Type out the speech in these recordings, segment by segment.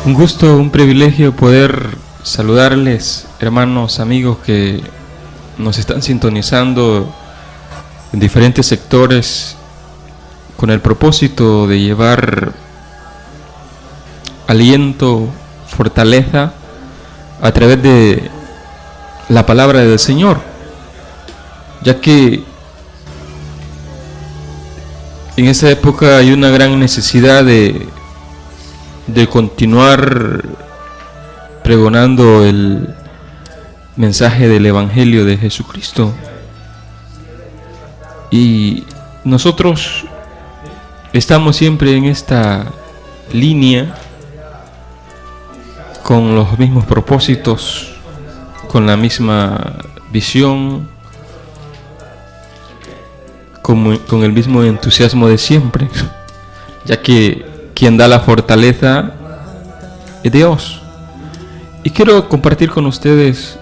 Un gusto, un privilegio poder saludarles, hermanos, amigos que nos están sintonizando en diferentes sectores con el propósito de llevar aliento, fortaleza a través de la palabra del Señor, ya que en esta época hay una gran necesidad de continuar pregonando el mensaje del Evangelio de Jesucristo. Y nosotros estamos siempre en esta línea con los mismos propósitos, con la misma visión, con el mismo entusiasmo de siempre, ya que quien da la fortaleza es Dios. Y quiero compartir con ustedes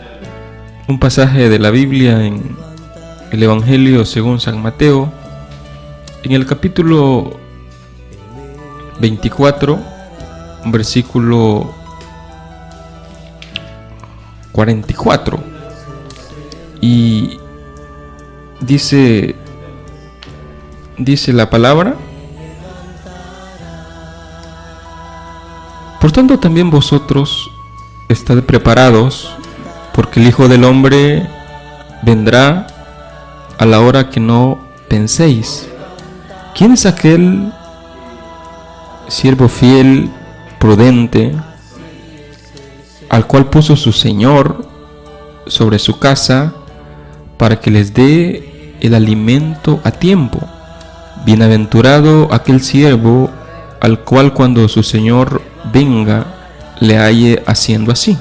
un pasaje de la Biblia en el Evangelio según San Mateo, en el capítulo 24, versículo 44. Y dice la palabra: por tanto también vosotros estad preparados, porque el Hijo del Hombre vendrá a la hora que no penséis. ¿Quién es aquel siervo fiel, prudente, al cual puso su Señor sobre su casa para que les dé el alimento a tiempo? Bienaventurado aquel siervo al cual cuando su Señor venga le halle haciendo así.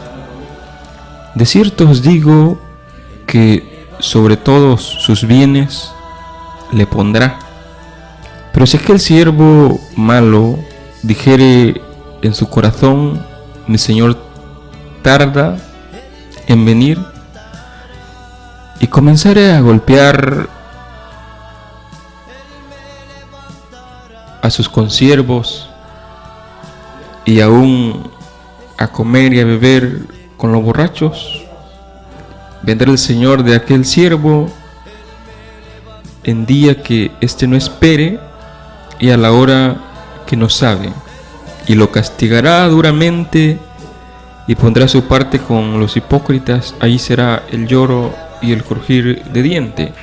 De cierto os digo que sobre todos sus bienes le pondrá. Pero si aquel siervo malo dijere en su corazón: mi Señor tarda en venir, y comenzare a golpear a sus consiervos y aún a comer y a beber con los borrachos, vendrá el Señor de aquel siervo en día que éste no espere y a la hora que no sabe, y lo castigará duramente y pondrá su parte con los hipócritas. Ahí será el lloro y el crujir de diente.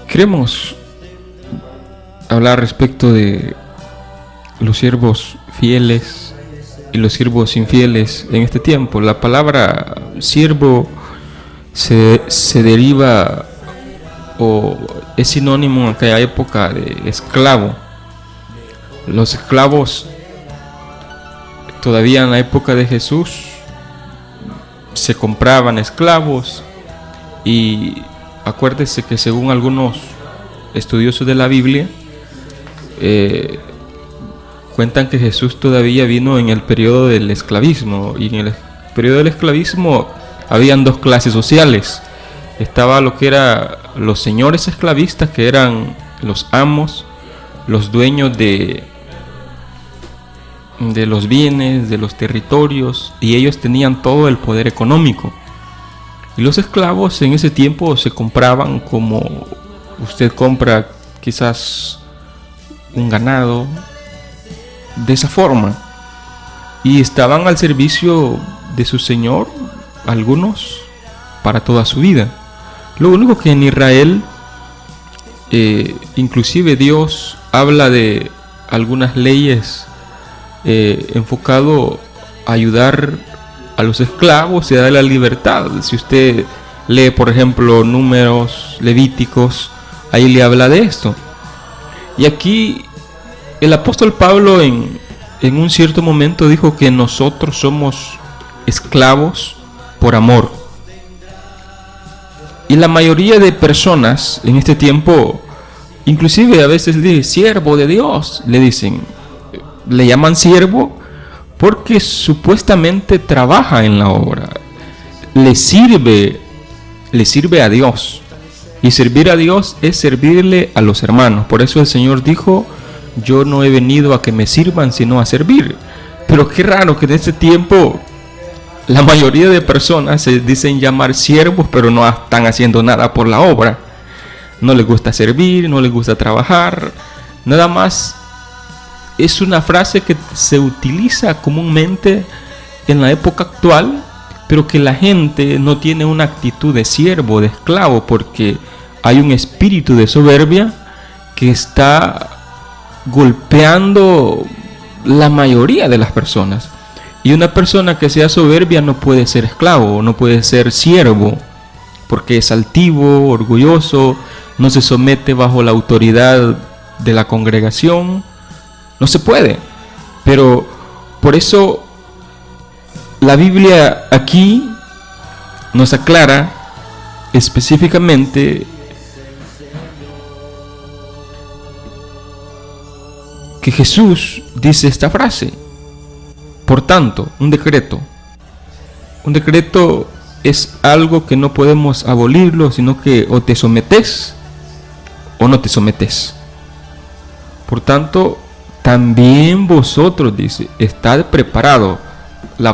Queremos hablar respecto de los siervos fieles y los siervos infieles en este tiempo. La palabra siervo se deriva o es sinónimo en aquella época de esclavo. Los esclavos, todavía en la época de Jesús, se compraban esclavos, y acuérdese que según algunos estudiosos de la Biblia, cuentan que Jesús todavía vino en el periodo del esclavismo, y en el periodo del esclavismo habían dos clases sociales. Estaba lo que eran los señores esclavistas, que eran los amos, los dueños de los bienes, de los territorios, y ellos tenían todo el poder económico. Y los esclavos en ese tiempo se compraban como usted compra quizás un ganado, de esa forma, y estaban al servicio de su Señor, algunos para toda su vida. Lo único que en Israel, inclusive Dios habla de algunas leyes enfocado a ayudar a los esclavos y a dar la libertad. Si usted lee, por ejemplo, Números, Levíticos, ahí le habla de esto. Y aquí el apóstol Pablo en un cierto momento dijo que nosotros somos esclavos por amor. Y la mayoría de personas en este tiempo, inclusive a veces le dicen siervo de Dios, le llaman siervo porque supuestamente trabaja en la obra, le sirve a Dios. Y servir a Dios es servirle a los hermanos. Por eso el Señor dijo yo no he venido a que me sirvan, sino a servir. Pero qué raro que en este tiempo la mayoría de personas se dicen llamar siervos, pero no están haciendo nada por la obra. No les gusta servir, no les gusta trabajar, nada más. Es una frase que se utiliza comúnmente en la época actual, pero que la gente no tiene una actitud de siervo, de esclavo, porque hay un espíritu de soberbia que está golpeando la mayoría de las personas. Y una persona que sea soberbia no puede ser esclavo, no puede ser siervo, porque es altivo, orgulloso, no se somete bajo la autoridad de la congregación. No se puede. Pero por eso la Biblia aquí nos aclara específicamente que Jesús dice esta frase. Por tanto, un decreto es algo que no podemos abolirlo, sino que o te sometes o no te sometes. Por tanto, también vosotros, dice, estad preparados.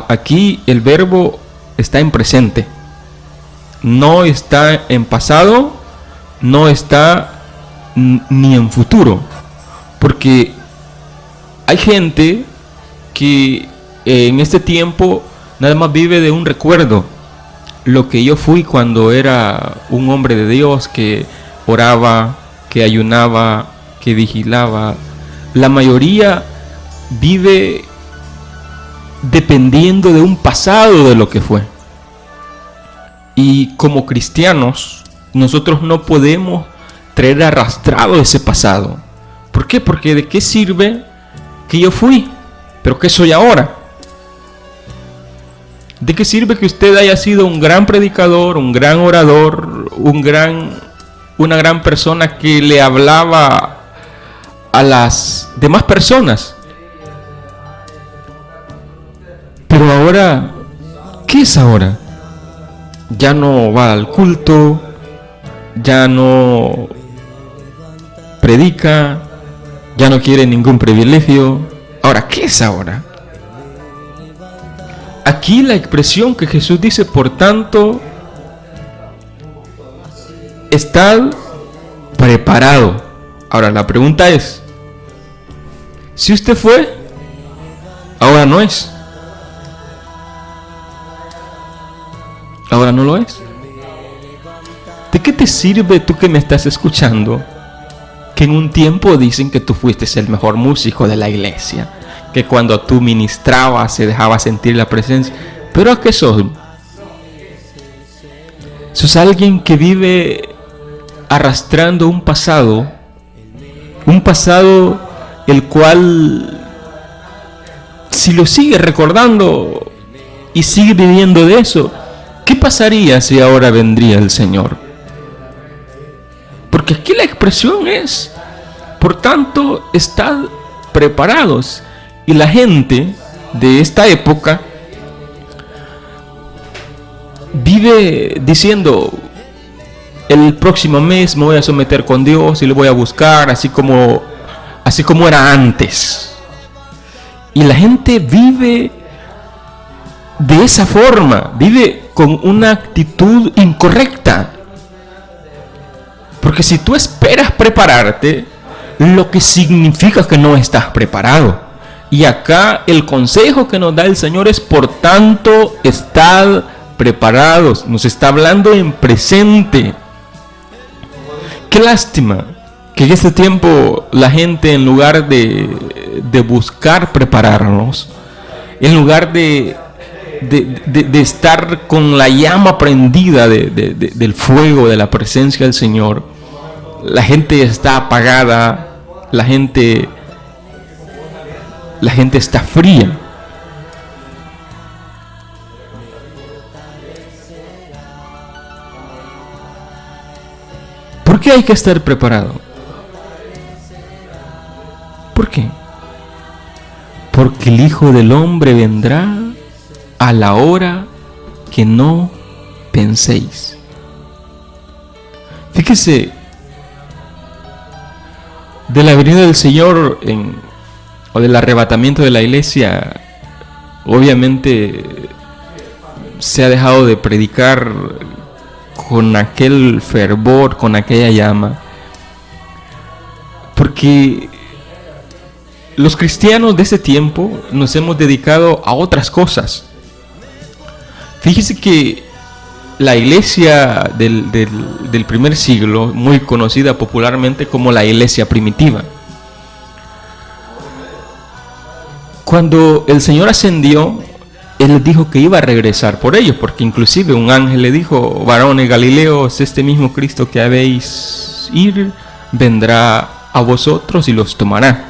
Aquí el verbo está en presente, no está en pasado, no está ni en futuro, porque hay gente que en este tiempo nada más vive de un recuerdo, lo que yo fui cuando era un hombre de Dios, que oraba, que ayunaba, que vigilaba. La mayoría vive dependiendo de un pasado de lo que fue. Y como cristianos, nosotros no podemos traer arrastrado ese pasado. ¿Por qué? Porque ¿de qué sirve que yo fui, pero qué soy ahora? ¿De qué sirve que usted haya sido un gran predicador, un gran orador, una gran persona que le hablaba a las demás personas? Pero ahora, ¿qué es ahora? Ya no va al culto, ya no predica, ya no quiere ningún privilegio. Ahora, ¿qué es ahora? Aquí la expresión que Jesús dice, por tanto, estad preparado. Ahora la pregunta es, si usted fue, ahora no es. Ahora no lo es. ¿De qué te sirve, tú que me estás escuchando, que en un tiempo dicen que tú fuiste el mejor músico de la iglesia, que cuando tú ministrabas se dejaba sentir la presencia? ¿Pero a qué sos? Sos alguien que vive arrastrando un pasado el cual, si lo sigue recordando y sigue viviendo de eso, ¿qué pasaría si ahora vendría el Señor? Porque aquí la expresión es, por tanto, estad preparados. Y la gente de esta época vive diciendo, el próximo mes me voy a someter con Dios y le voy a buscar, así como era antes. Y la gente vive de esa forma, vive con una actitud incorrecta. Porque si tú esperas prepararte, lo que significa que no estás preparado. Y acá el consejo que nos da el Señor es, por tanto, estad preparados. Nos está hablando en presente. Qué lástima que en este tiempo la gente, en lugar de buscar prepararnos, en lugar de estar con la llama prendida del fuego de la presencia del Señor, la gente está apagada, la gente está fría. ¿Por qué hay que estar preparado? ¿Por qué? Porque el Hijo del Hombre vendrá a la hora que no penséis. Fíjese, de la venida del Señor o del arrebatamiento de la iglesia, obviamente se ha dejado de predicar con aquel fervor, con aquella llama, porque los cristianos de ese tiempo nos hemos dedicado a otras cosas. Fíjese que la iglesia del primer siglo, muy conocida popularmente como la iglesia primitiva, cuando el Señor ascendió, Él les dijo que iba a regresar por ellos, porque inclusive un ángel le dijo: varones Galileos, este mismo Cristo que habéis ir, vendrá a vosotros y los tomará.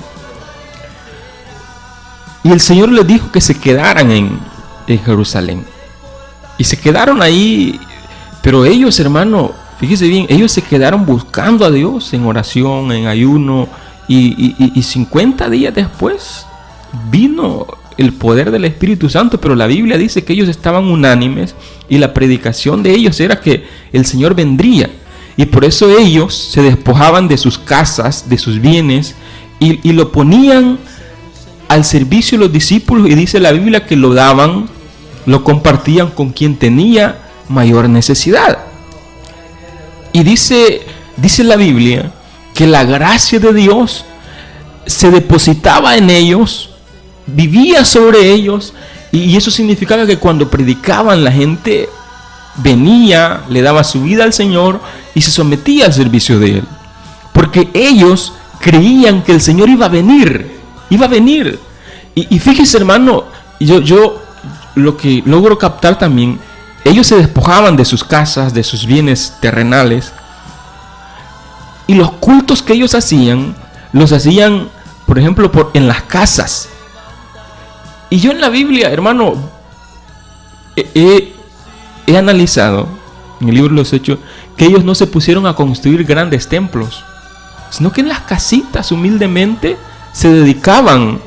Y el Señor les dijo que se quedaran en Jerusalén. Y se quedaron ahí, pero ellos, hermano, fíjese bien, ellos se quedaron buscando a Dios en oración, en ayuno, y 50 días después vino el poder del Espíritu Santo, pero la Biblia dice que ellos estaban unánimes y la predicación de ellos era que el Señor vendría, y por eso ellos se despojaban de sus casas, de sus bienes, y lo ponían al servicio de los discípulos, y dice la Biblia que lo daban, lo compartían con quien tenía mayor necesidad. Y dice la Biblia que la gracia de Dios se depositaba en ellos, vivía sobre ellos, y eso significaba que cuando predicaban la gente venía, le daba su vida al Señor y se sometía al servicio de Él, porque ellos creían que el Señor iba a venir. Y fíjese, hermano, yo lo que logro captar también, ellos se despojaban de sus casas, de sus bienes terrenales, y los cultos que ellos hacían, los hacían, por ejemplo, en las casas. Y yo en la Biblia, hermano, he analizado en el libro de los Hechos que ellos no se pusieron a construir grandes templos, sino que en las casitas humildemente se dedicaban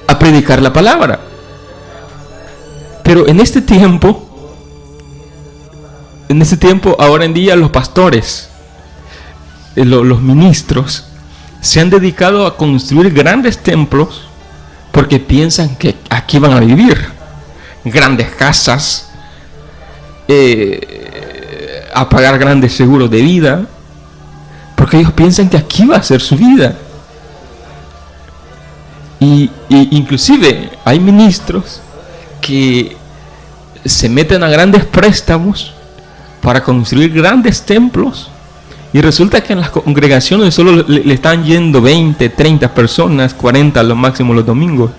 a predicar la palabra. Pero en este tiempo, ahora en día, los pastores, los ministros, se han dedicado a construir grandes templos porque piensan que aquí van a vivir, grandes casas, a pagar grandes seguros de vida, porque ellos piensan que aquí va a ser su vida. Y inclusive hay ministros que se meten a grandes préstamos para construir grandes templos, y resulta que en las congregaciones solo le están yendo 20, 30 personas, 40 a lo máximo los domingos,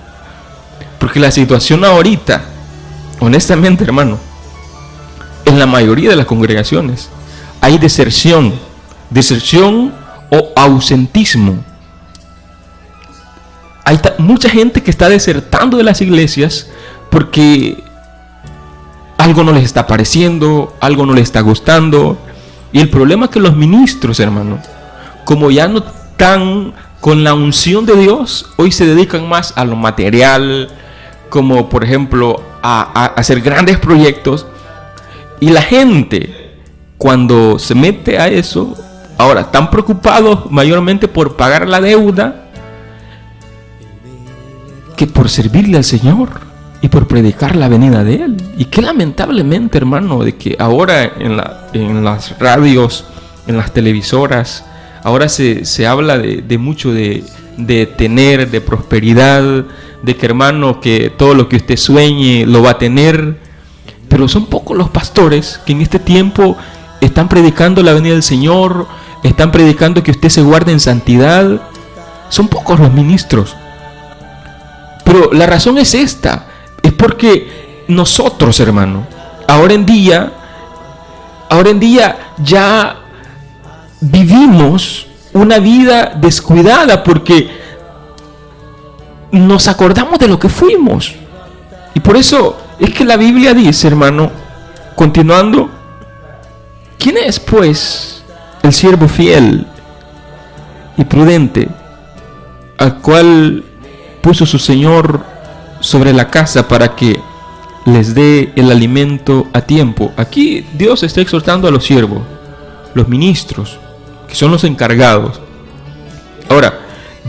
porque la situación ahorita, honestamente, hermano, en la mayoría de las congregaciones hay deserción o ausentismo. Hay mucha gente que está desertando de las iglesias porque algo no les está pareciendo, algo no les está gustando. Y el problema es que los ministros, hermano, como ya no están con la unción de Dios, hoy se dedican más a lo material, como por ejemplo a hacer grandes proyectos. Y la gente, cuando se mete a eso, ahora están preocupados mayormente por pagar la deuda que por servirle al Señor y por predicar la venida de Él. Y qué lamentablemente, hermano, de que ahora en las radios, en las televisoras, ahora se habla de mucho de tener, de prosperidad, de que, hermano, que todo lo que usted sueñe lo va a tener. Pero son pocos los pastores que en este tiempo están predicando la venida del Señor, están predicando que usted se guarde en santidad. Son pocos los ministros. Pero la razón es esta. Es porque nosotros, hermano, ahora en día ya vivimos una vida descuidada, porque nos acordamos de lo que fuimos. Y por eso es que la Biblia dice, hermano, continuando: ¿quién es pues el siervo fiel y prudente, al cual puso su Señor sobre la casa para que les dé el alimento a tiempo? Aquí Dios está exhortando a los siervos, los ministros, que son los encargados Ahora,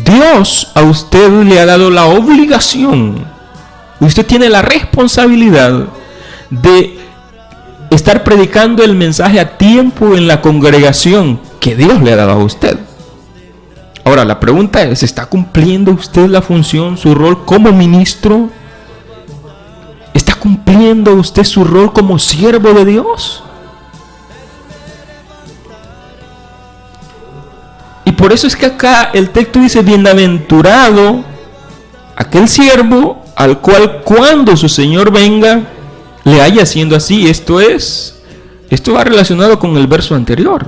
Dios a usted le ha dado la obligación, usted tiene la responsabilidad de estar predicando el mensaje a tiempo en la congregación que Dios le ha dado a usted. Ahora, la pregunta es, ¿está cumpliendo usted la función, su rol como ministro? ¿Está cumpliendo usted su rol como siervo de Dios? Y por eso es que acá el texto dice, bienaventurado aquel siervo al cual cuando su Señor venga le haya haciendo así. Esto va relacionado con el verso anterior.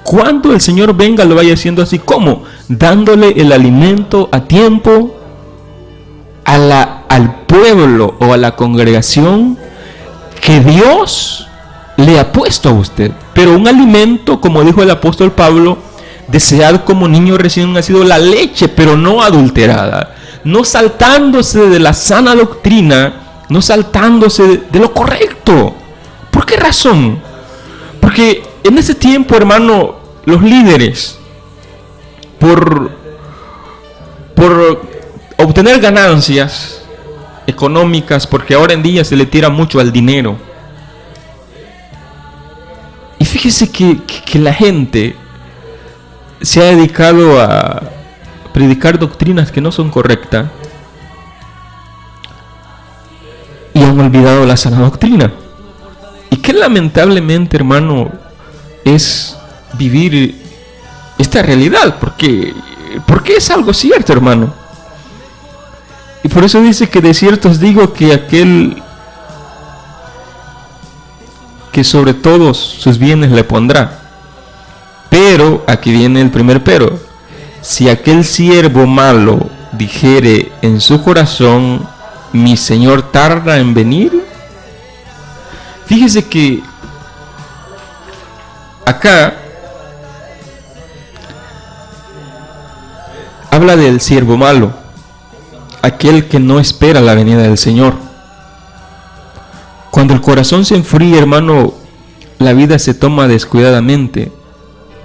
Cuando el Señor venga lo vaya haciendo así. ¿Cómo? Dándole el alimento a tiempo al pueblo o a la congregación que Dios le ha puesto a usted. Pero un alimento, como dijo el apóstol Pablo, desead como niño recién nacido la leche, pero no adulterada, no saltándose de la sana doctrina, no saltándose de lo correcto. ¿Por qué razón? Porque en ese tiempo, hermano, los líderes, por obtener ganancias económicas, porque ahora en día se le tira mucho al dinero. Y fíjese que la gente se ha dedicado a predicar doctrinas que no son correctas y han olvidado la sana doctrina. Y que lamentablemente, hermano, es vivir esta realidad, porque es algo cierto, hermano. Y por eso dice que de cierto os digo que aquel que sobre todos sus bienes le pondrá. Pero, aquí viene el primer pero, si aquel siervo malo dijere en su corazón, mi Señor tarda en venir. Fíjese que acá habla del siervo malo, aquel que no espera la venida del Señor. Cuando el corazón se enfría, hermano, la vida se toma descuidadamente.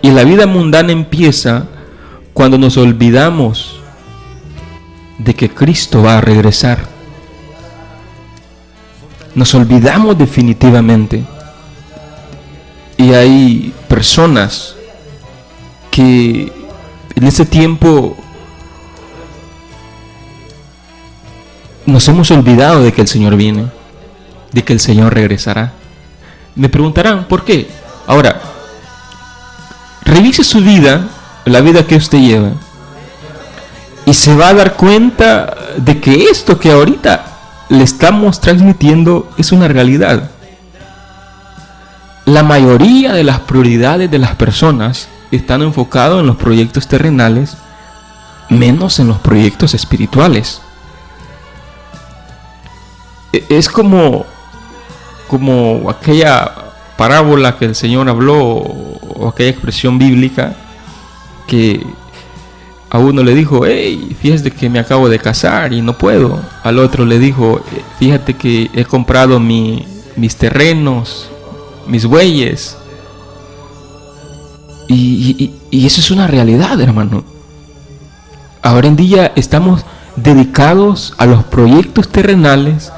Y la vida mundana empieza cuando nos olvidamos de que Cristo va a regresar. Nos olvidamos definitivamente. Y hay personas que en ese tiempo nos hemos olvidado de que el Señor viene, de que el Señor regresará. Me preguntarán, ¿por qué? Ahora, revise su vida, la vida que usted lleva, y se va a dar cuenta de que esto que ahorita le estamos transmitiendo es una realidad. La mayoría de las prioridades de las personas están enfocadas en los proyectos terrenales, menos en los proyectos espirituales. Es como aquella parábola que el Señor habló, o aquella expresión bíblica que a uno le dijo, hey, fíjate que me acabo de casar y no puedo. Al otro le dijo, fíjate que he comprado mis terrenos, mis bueyes. Y eso es una realidad, hermano. Ahora en día estamos dedicados a los proyectos terrenales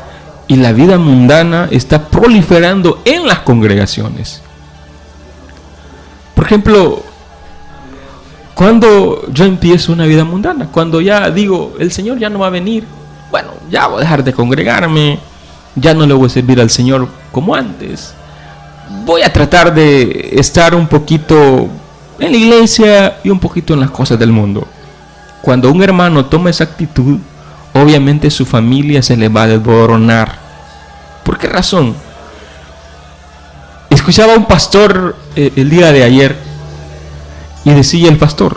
y la vida mundana está proliferando en las congregaciones. Por ejemplo, cuando yo empiezo una vida mundana, cuando ya digo, el Señor ya no va a venir, bueno, ya voy a dejar de congregarme, ya no le voy a servir al Señor como antes, voy a tratar de estar un poquito en la iglesia y un poquito en las cosas del mundo. Cuando un hermano toma esa actitud, obviamente su familia se le va a desboronar. ¿Por qué razón? Escuchaba a un pastor el día de ayer y decía el pastor,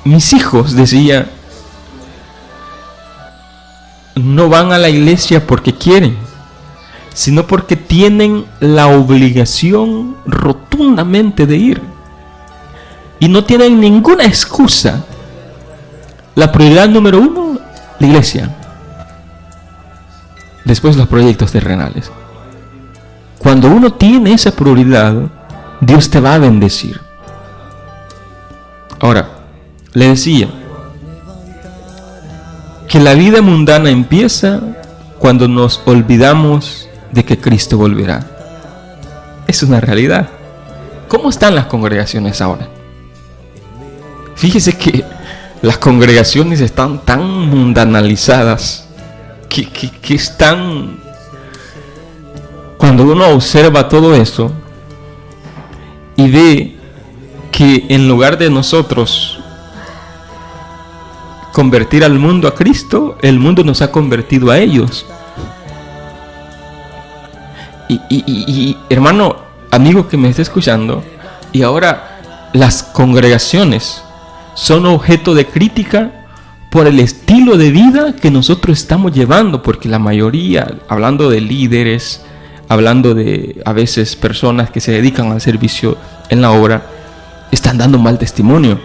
mis hijos, decía, no van a la iglesia porque quieren, sino porque tienen la obligación rotundamente de ir. Y no tienen ninguna excusa. La prioridad número 1, la iglesia. Después los proyectos terrenales. Cuando uno tiene esa prioridad, Dios te va a bendecir. Ahora, le decía que la vida mundana empieza cuando nos olvidamos de que Cristo volverá. Es una realidad. ¿Cómo están las congregaciones ahora? Fíjese que las congregaciones están tan mundanalizadas que están... Cuando uno observa todo eso y ve que en lugar de nosotros convertir al mundo a Cristo, el mundo nos ha convertido a ellos. Y hermano, amigo que me esté escuchando, y ahora las congregaciones son objeto de crítica por el estilo de vida que nosotros estamos llevando, porque la mayoría, hablando de líderes, hablando de a veces personas que se dedican al servicio en la obra, están dando mal testimonio,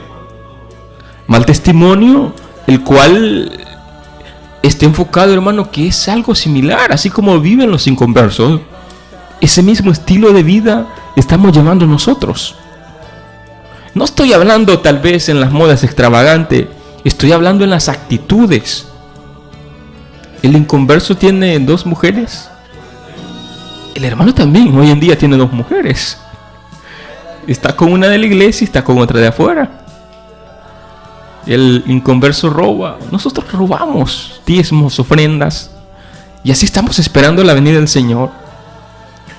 el cual está enfocado, hermano, que es algo similar, así como viven los inconversos. Ese mismo estilo de vida estamos llevando nosotros. No estoy hablando tal vez en las modas extravagantes, estoy hablando en las actitudes. El inconverso tiene 2 mujeres. El hermano también hoy en día tiene 2 mujeres. Está con una de la iglesia y está con otra de afuera. El inconverso roba. Nosotros robamos diezmos, ofrendas, y así estamos esperando la venida del Señor.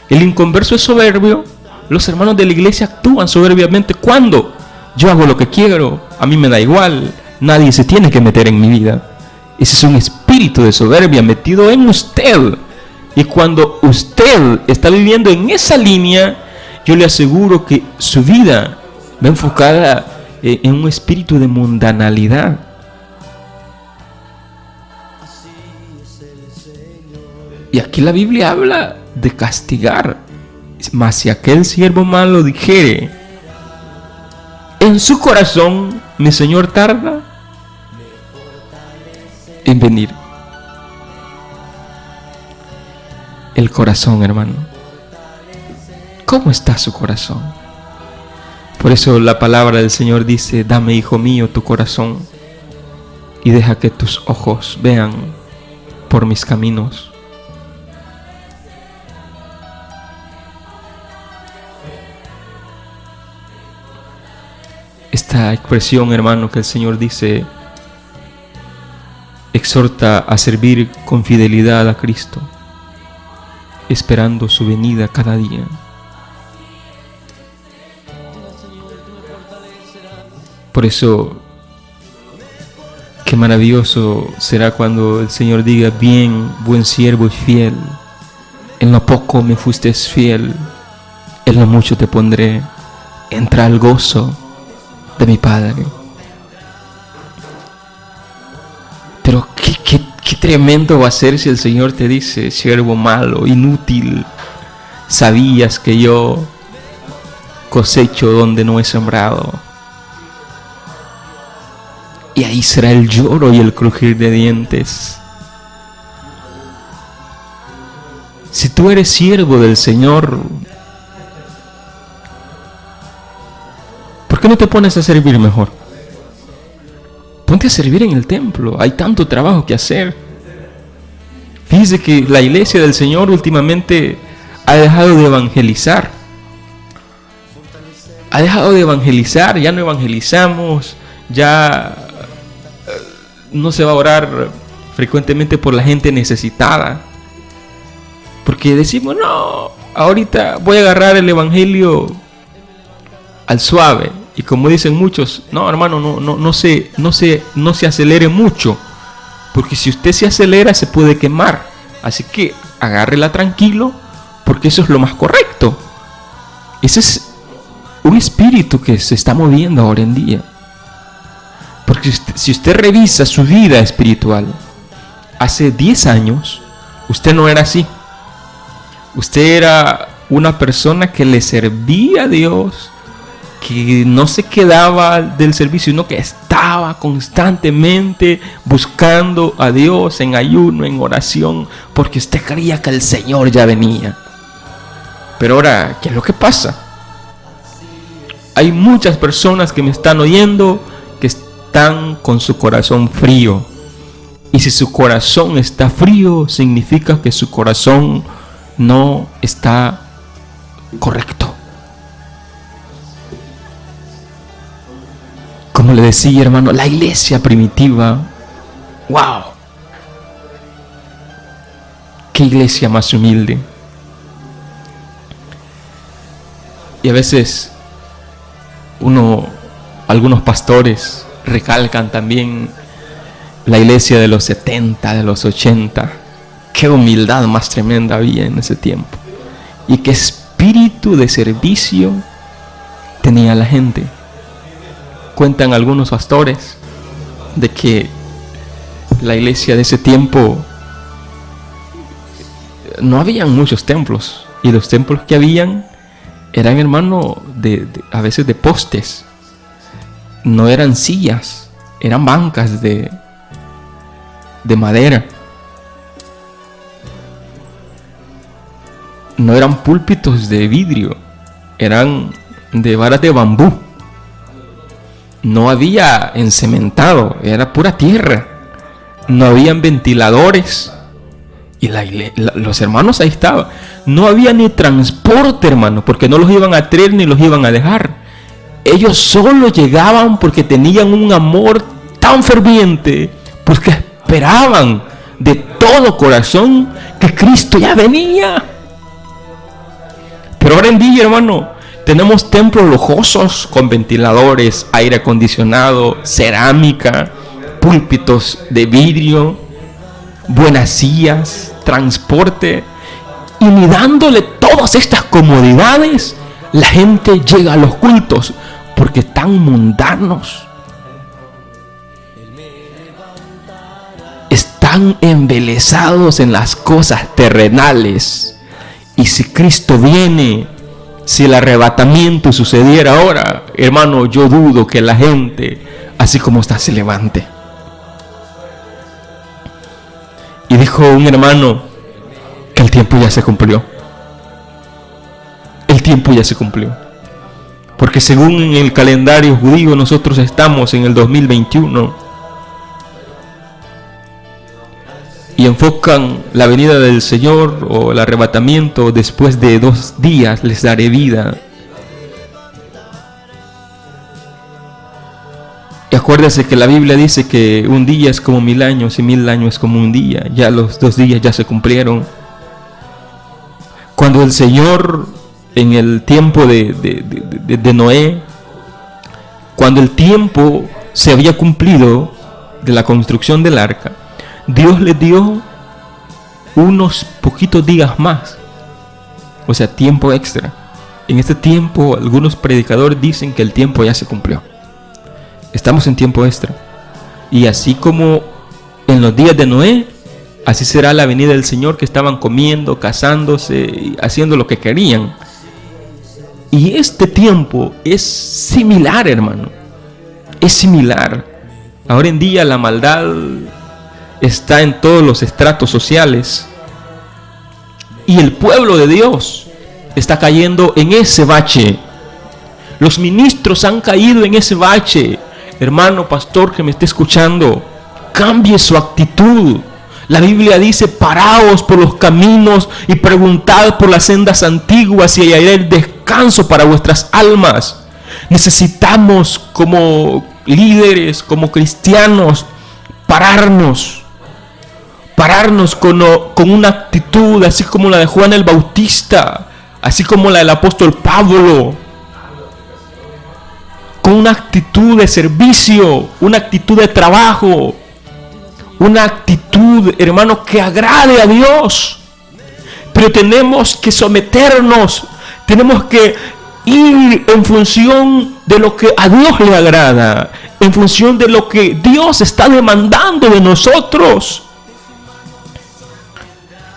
El inconverso es soberbio. Los hermanos de la iglesia actúan soberbiamente. ¿Cuándo? Yo hago lo que quiero, a mí me da igual, nadie se tiene que meter en mi vida. Ese es un espíritu de soberbia metido en usted. Y cuando usted está viviendo en esa línea, yo le aseguro que su vida va enfocada en un espíritu de mundanalidad. Y aquí la Biblia habla de castigar. Mas si aquel siervo malo dijere en su corazón, mi Señor tarda en venir. El corazón, hermano. ¿Cómo está su corazón? Por eso la palabra del Señor dice: dame, hijo mío, tu corazón, y deja que tus ojos vean por mis caminos. Esta expresión, hermano, que el Señor dice, exhorta a servir con fidelidad a Cristo, esperando su venida cada día. Por eso, qué maravilloso será cuando el Señor diga: bien, buen siervo y fiel, en lo poco me fuiste fiel, en lo mucho te pondré, entra al gozo de mi Padre. Pero qué tremendo va a ser si el Señor te dice: siervo malo, inútil, sabías que yo cosecho donde no he sembrado. Y ahí será el lloro y el crujir de dientes. Si tú eres siervo del Señor, ¿por qué no te pones a servir mejor? Ponte a servir en el templo. Hay tanto trabajo que hacer. Fíjese que la iglesia del Señor últimamente ha dejado de evangelizar. Ya no evangelizamos, ya no se va a orar frecuentemente por la gente necesitada. Porque decimos: no, ahorita voy a agarrar el evangelio al suave. Y como dicen muchos: no, hermano, no se acelere mucho, porque si usted se acelera se puede quemar. Así que agárrela tranquilo, porque eso es lo más correcto. Ese es un espíritu que se está moviendo ahora en día. Porque si usted revisa su vida espiritual, hace 10 años, usted no era así. Usted era una persona que le servía a Dios, que no se quedaba del servicio, sino que estaba constantemente buscando a Dios en ayuno, en oración, porque usted creía que el Señor ya venía. Pero ahora, ¿qué es lo que pasa? Hay muchas personas que me están oyendo que están con su corazón frío. Y si su corazón está frío, significa que su corazón no está correcto. Como le decía, hermano, la iglesia primitiva, wow, qué iglesia más humilde. Y a veces algunos pastores recalcan también la iglesia de los 70, de los 80. Qué humildad más tremenda había en ese tiempo. Y qué espíritu de servicio tenía la gente. Cuentan algunos pastores de que la iglesia de ese tiempo no habían muchos templos. Y los templos que habían eran, hermano, a veces de postes. No eran sillas, eran bancas de madera. No eran púlpitos de vidrio, eran de varas de bambú. No había encementado, era pura tierra. No habían ventiladores. Y los hermanos ahí estaban. No había ni transporte, hermano, porque no los iban a traer ni los iban a dejar. Ellos solo llegaban porque tenían un amor tan ferviente, porque esperaban de todo corazón que Cristo ya venía. Pero ahora en día, hermano, tenemos templos lujosos con ventiladores, aire acondicionado, cerámica, púlpitos de vidrio, buenas sillas, transporte. Y ni dándole todas estas comodidades, la gente llega a los cultos porque están mundanos. Están embelesados en las cosas terrenales. Y si Cristo viene, si el arrebatamiento sucediera ahora, hermano, yo dudo que la gente, así como está, se levante. Y dijo un hermano que el tiempo ya se cumplió. El tiempo ya se cumplió. Porque según en el calendario judío, nosotros estamos en el 2021. Y enfocan la venida del Señor o el arrebatamiento: después de 2 días les daré vida. Y acuérdese que la Biblia dice que un día es como 1000 años y 1000 años es como un día. Ya los 2 días ya se cumplieron. Cuando el Señor, en el tiempo de Noé, cuando el tiempo se había cumplido de la construcción del arca, Dios les dio unos poquitos días más, o sea, tiempo extra. En este tiempo, algunos predicadores dicen que el tiempo ya se cumplió. Estamos en tiempo extra. Y así como en los días de Noé, así será la venida del Señor, que estaban comiendo, casándose, haciendo lo que querían. Y este tiempo es similar, hermano. Es similar. Ahora en día la maldad está en todos los estratos sociales. Y el pueblo de Dios está cayendo en ese bache. Los ministros han caído en ese bache. Hermano pastor que me esté escuchando, cambie su actitud. La Biblia dice: paraos por los caminos y preguntad por las sendas antiguas y hallaré el descanso para vuestras almas. Necesitamos, como líderes, como cristianos, pararnos con una actitud así como la de Juan el Bautista, así como la del apóstol Pablo, con una actitud de servicio, una actitud de trabajo, una actitud, hermano, que agrade a Dios. Pero tenemos que someternos, tenemos que ir en función de lo que a Dios le agrada, en función de lo que Dios está demandando de nosotros.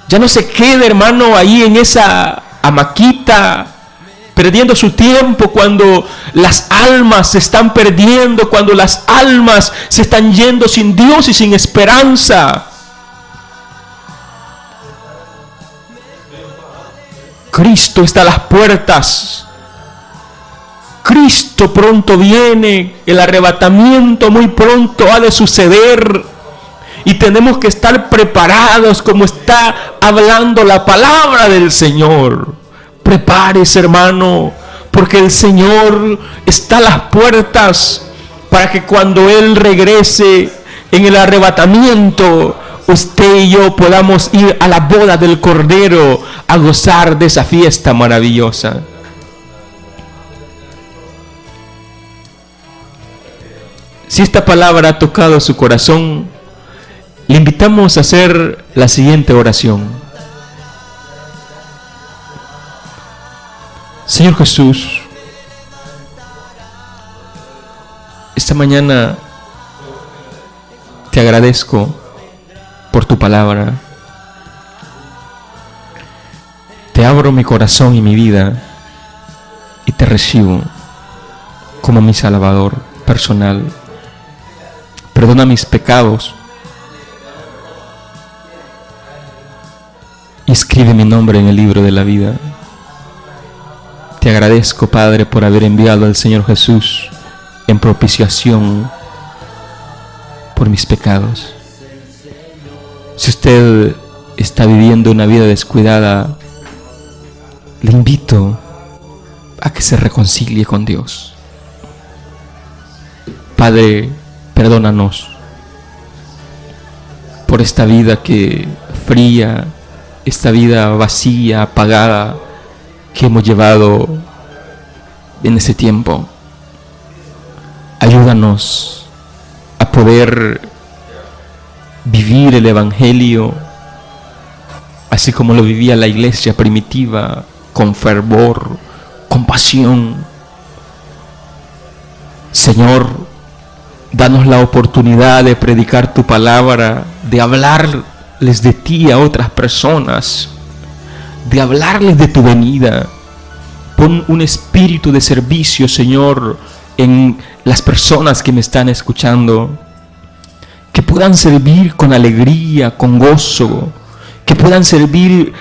Ya no se quede, hermano, ahí en esa hamaquita, perdiendo su tiempo cuando las almas se están perdiendo, cuando las almas se están yendo sin Dios y sin esperanza. Cristo está a las puertas. Cristo pronto viene, el arrebatamiento muy pronto ha de suceder y tenemos que estar preparados como está hablando la palabra del Señor. Prepárese, hermano, porque el Señor está a las puertas para que cuando Él regrese en el arrebatamiento, usted y yo podamos ir a la boda del Cordero a gozar de esa fiesta maravillosa. Si esta palabra ha tocado su corazón, le invitamos a hacer la siguiente oración. Señor Jesús, esta mañana te agradezco por tu palabra. Te abro mi corazón y mi vida y te recibo como mi Salvador personal. Perdona mis pecados y escribe mi nombre en el libro de la vida. Te agradezco, Padre, por haber enviado al Señor Jesús en propiciación por mis pecados. Si usted está viviendo una vida descuidada, le invito a que se reconcilie con Dios. Padre, perdónanos por esta vida que fría, esta vida vacía, apagada que hemos llevado en ese tiempo. Ayúdanos a poder vivir el Evangelio así como lo vivía la iglesia primitiva, con fervor, con pasión. Señor, danos la oportunidad de predicar tu palabra, de hablarles de ti a otras personas, de hablarles de tu venida. Pon un espíritu de servicio, Señor, en las personas que me están escuchando, que puedan servir con alegría, con gozo, que puedan servir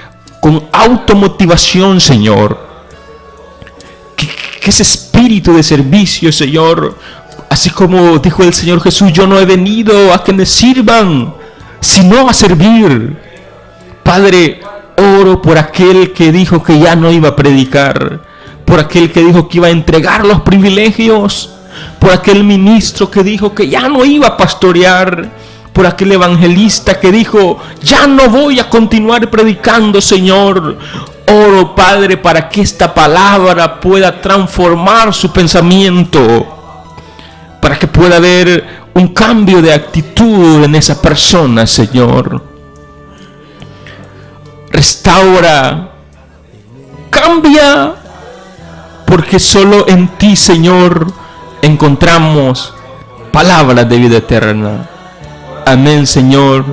con automotivación, Señor. Que ese espíritu de servicio, Señor, así como dijo el Señor Jesús, yo no he venido a que me sirvan, sino a servir. Padre, oro por aquel que dijo que ya no iba a predicar, por aquel que dijo que iba a entregar los privilegios, por aquel ministro que dijo que ya no iba a pastorear, por aquel evangelista que dijo, ya no voy a continuar predicando, Señor. Oro, Padre, para que esta palabra pueda transformar su pensamiento, para que pueda haber un cambio de actitud en esa persona, Señor. Restaura, cambia, porque solo en ti, Señor, encontramos palabras de vida eterna. Amén, Señor,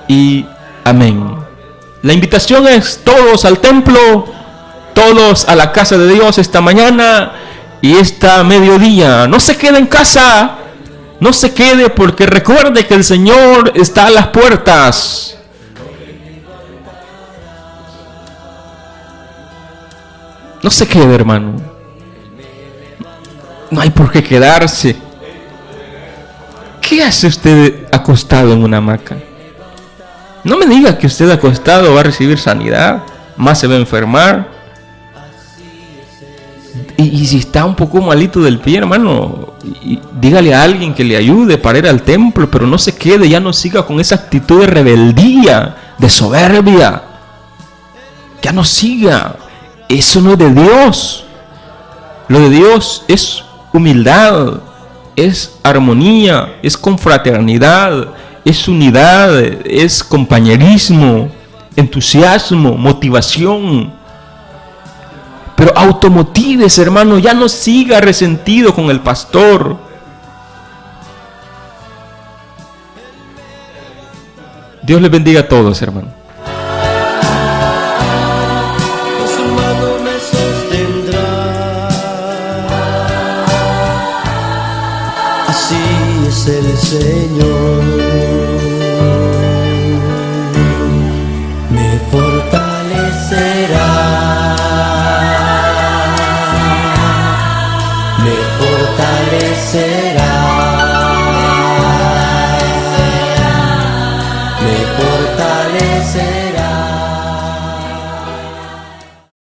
y amén. La invitación es todos al templo, todos a la casa de Dios esta mañana y esta mediodía. No se quede en casa, no se quede, porque recuerde que el Señor está a las puertas. No se quede, hermano. No hay por qué quedarse. ¿Qué hace usted acostado en una hamaca? No me diga que usted acostado va a recibir sanidad, más se va a enfermar. Y si está un poco malito del pie, hermano, dígale a alguien que le ayude para ir al templo, pero no se quede, ya no siga con esa actitud de rebeldía, de soberbia. Ya no siga. Eso no es de Dios. Lo de Dios es humildad, es armonía, es confraternidad, es unidad, es compañerismo, entusiasmo, motivación. Pero automotívese, hermano, ya no siga resentido con el pastor. Dios les bendiga a todos, hermano. El Señor me fortalecerá fortalecerá. Me fortalecerá.